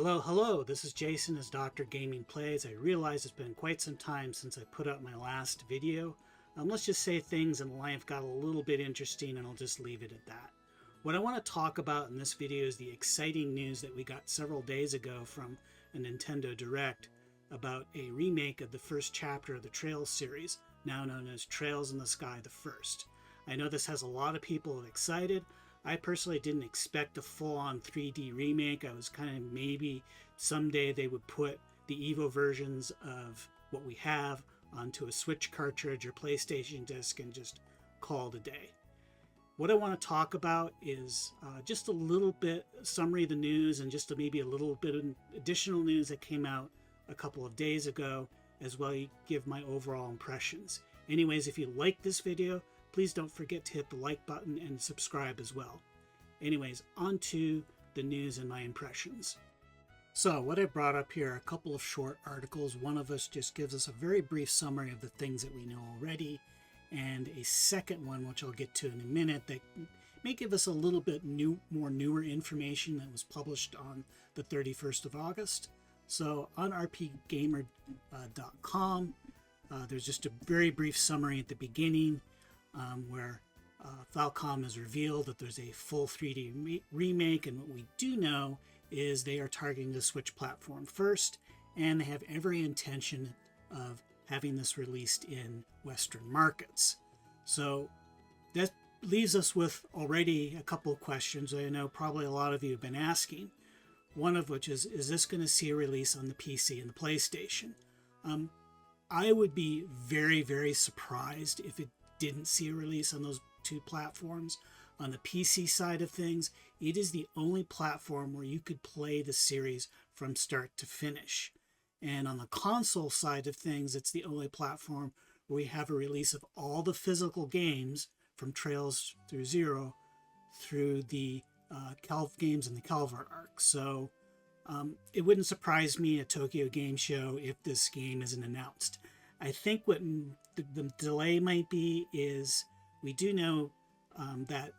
Hello, this is Jason as Dr. Gaming Plays. I realize it's been quite some time since I put out my last video. Let's just say things in life got a little bit interesting and I'll just leave it at that. What I want to talk about in this video is the exciting news that we got several days ago from a Nintendo Direct about a remake of the first chapter of the Trails series, now known as Trails in the Sky the First. I know this has a lot of people excited. I personally didn't expect a full-on 3D remake. I was kind of maybe someday they would put the Evo versions of what we have onto a Switch cartridge or PlayStation disc and just call it a day. What I want to talk about is just a little bit summary of the news and just maybe a little bit of additional news that came out a couple of days ago, as well as give my overall impressions. Anyways, if you like this video, please don't forget to hit the like button and subscribe as well. Anyways, on to the news and my impressions. So what I brought up here are a couple of short articles. One of us just gives us a very brief summary of the things that we know already, and a second one, which I'll get to in a minute, that may give us a little bit newer information that was published on the 31st of August. So on rpgamer.com, there's just a very brief summary at the beginning, where Falcom has revealed that there's a full 3D remake, and what we do know is they are targeting the Switch platform first, and they have every intention of having this released in Western markets. So that leaves us with already a couple of questions I know probably a lot of you have been asking. One of which is this going to see a release on the PC and the PlayStation? I would be very, very surprised if it didn't see a release on those two platforms. On the PC side of things, it is the only platform where you could play the series from start to finish. And on the console side of things, it's the only platform where we have a release of all the physical games from Trails through Zero through the Calv games and the Calvar arc. So it wouldn't surprise me at Tokyo Game Show if this game isn't announced. I think what the delay might be is we do know that,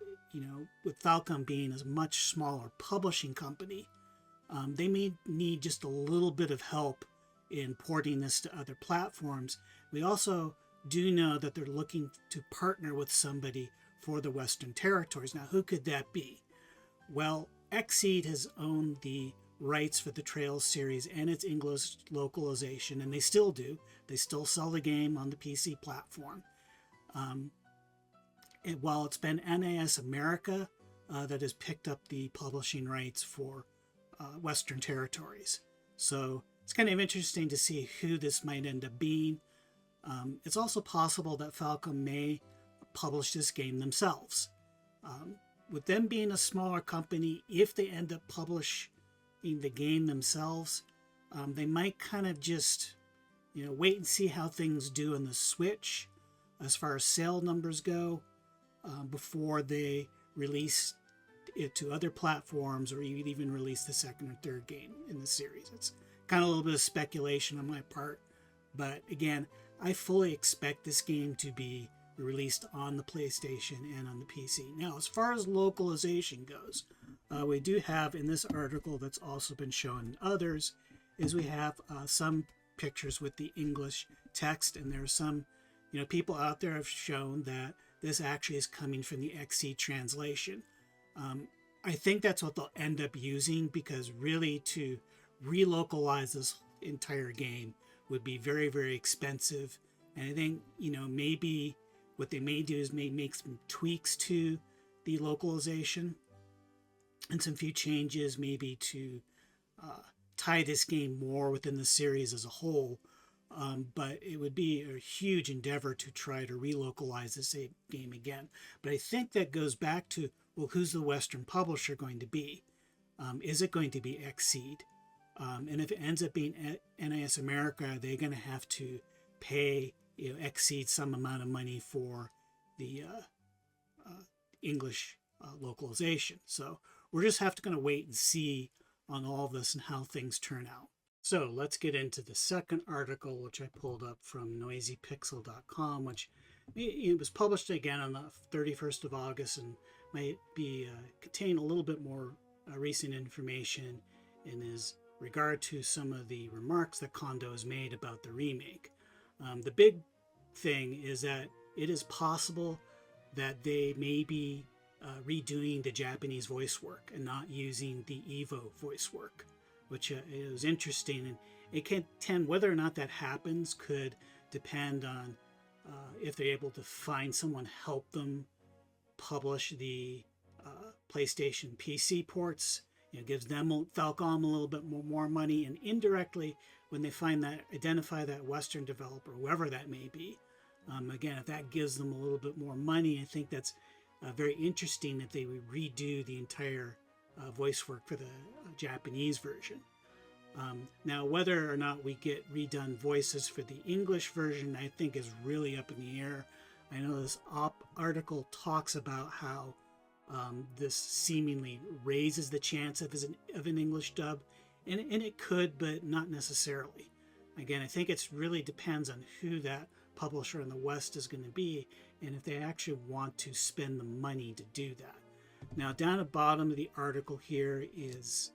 with Falcom being a much smaller publishing company, they may need just a little bit of help in porting this to other platforms. We also do know that they're looking to partner with somebody for the Western territories. Now, who could that be? Well, Xseed has owned the rights for the Trails series and its English localization, and they still do. They still sell the game on the PC platform. While it's been NIS America that has picked up the publishing rights for Western territories. So it's kind of interesting to see who this might end up being. It's also possible that Falcom may publish this game themselves. With them being a smaller company, if they end up publishing the game themselves, they might kind of just wait and see how things do on the Switch as far as sale numbers go before they release it to other platforms, or even release the second or third game in the series. It's kind of a little bit of speculation on my part, but again, I fully expect this game to be released on the PlayStation and on the PC. Now, as far as localization goes, we do have in this article that's also been shown in others, is we have some pictures with the English text, and there are some people out there have shown that this actually is coming from the Xseed translation. I think that's what they'll end up using, because really to relocalize this entire game would be very, very expensive. And I think maybe what they may do is make some tweaks to the localization and some few changes maybe to tie this game more within the series as a whole. But it would be a huge endeavor to try to relocalize this game again. But I think that goes back to, well, who's the Western publisher going to be? Is it going to be Xseed? And if it ends up being NIS America, they're going to have to pay Xseed some amount of money for the English localization. So we're just going to wait and see on all of this and how things turn out. So let's get into the second article, which I pulled up from noisypixel.com, which it was published again on the 31st of August and might be contain a little bit more recent information, and is regard to some of the remarks that Kondo has made about the remake. The big thing is that it is possible that they may be redoing the Japanese voice work and not using the Evo voice work, which is interesting. And it can tend, whether or not that happens could depend on if they're able to find someone help them publish the PlayStation PC ports. Gives them Falcom a little bit more money, and indirectly, when they identify that Western developer, whoever that may be, again, if that gives them a little bit more money, I think that's very interesting that they would redo the entire voice work for the Japanese version. Now, whether or not we get redone voices for the English version, I think is really up in the air. I know this article talks about how this seemingly raises the chance of an English dub, and it could, but not necessarily. Again, I think it really depends on who that publisher in the West is going to be, and if they actually want to spend the money to do that. Now, down at the bottom of the article here is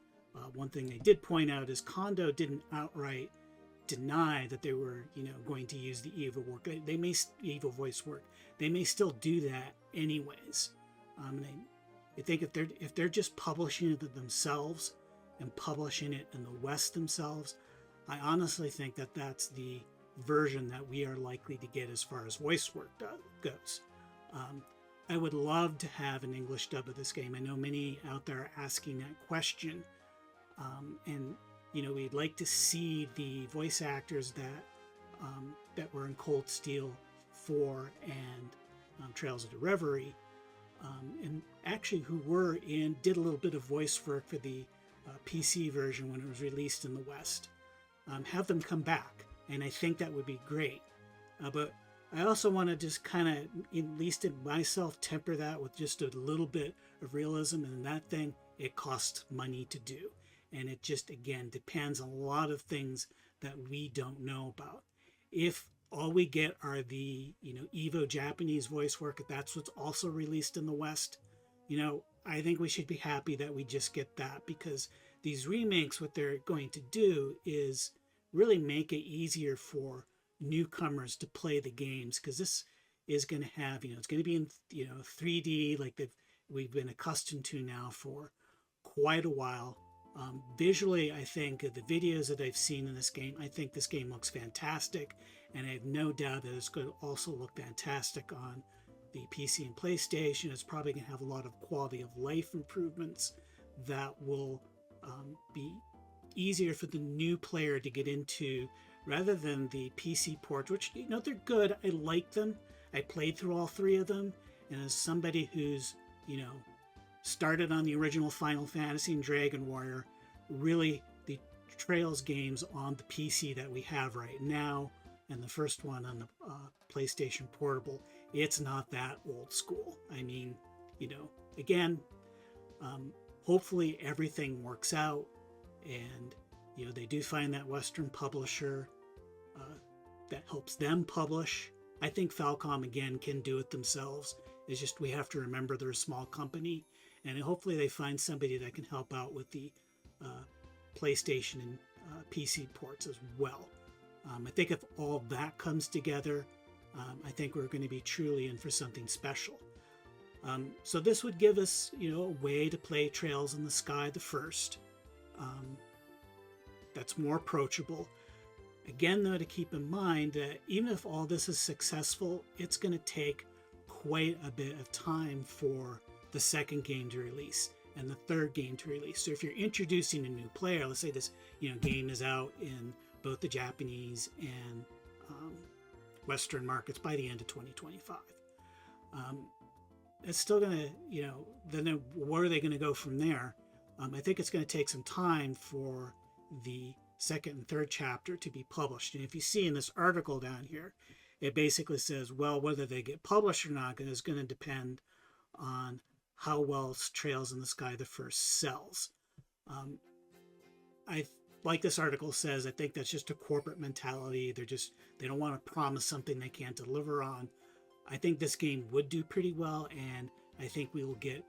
one thing they did point out is Kondo didn't outright deny that they were, going to use the Evo work. They may Evo voice work. They may still do that anyways. I think if they're just publishing it themselves and publishing it in the West themselves, I honestly think that that's the version that we are likely to get as far as voice work goes. I would love to have an English dub of this game. I know many out there are asking that question, and we'd like to see the voice actors that were in Cold Steel 4 and Trails of the Reverie, and actually who did a little bit of voice work for the PC version when it was released in the West. Have them come back, and I think that would be great. But I also want to just kind of, at least in myself, temper that with just a little bit of realism. And that thing, it costs money to do. And it just, again, depends on a lot of things that we don't know about. If all we get are the, Evo Japanese voice work, if that's what's also released in the West, I think we should be happy that we just get that, because these remakes, what they're going to do is really make it easier for newcomers to play the games, because this is going to have, it's going to be in 3D like we've been accustomed to now for quite a while. Visually, I think the videos that I've seen in this game, I think this game looks fantastic, and I have no doubt that it's going to also look fantastic on the PC and PlayStation. It's probably going to have a lot of quality of life improvements that will be easier for the new player to get into, rather than the PC ports, which, they're good. I like them. I played through all three of them. And as somebody who's, started on the original Final Fantasy and Dragon Warrior, really the Trails games on the PC that we have right now, and the first one on the PlayStation Portable, it's not that old school. I mean, again, hopefully everything works out, and they do find that Western publisher that helps them publish. I think Falcom, again, can do it themselves. It's just we have to remember they're a small company, and hopefully they find somebody that can help out with the PlayStation and PC ports as well. I think if all that comes together, I think we're going to be truly in for something special. So this would give us, a way to play Trails in the Sky the first. That's more approachable. Again, though, to keep in mind that even if all this is successful, it's going to take quite a bit of time for the second game to release and the third game to release. So if you're introducing a new player, let's say this game is out in both the Japanese and Western markets by the end of 2025. It's still going to, then where are they going to go from there? I think it's going to take some time for the second and third chapter to be published. And if you see in this article down here, it basically says, well, whether they get published or not is going to depend on how well Trails in the Sky the first sells. Like this article says, I think that's just a corporate mentality. They don't want to promise something they can't deliver on. I think this game would do pretty well, and I think we will get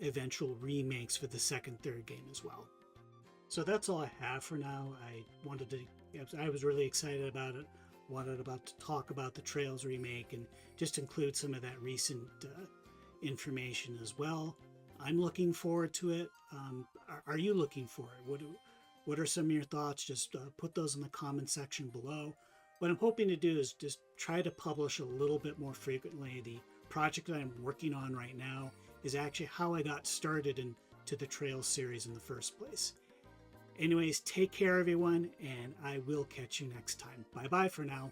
eventual remakes for the second, third game as well. So that's all I have for now. I was really excited about it. Wanted about to talk about the Trails remake and just include some of that recent information as well. I'm looking forward to it. Are you looking for it? What are some of your thoughts? Just put those in the comment section below. What I'm hoping to do is just try to publish a little bit more frequently. The project that I'm working on right now is actually how I got started into the Trails series in the first place. Anyways, take care, everyone, and I will catch you next time. Bye-bye for now.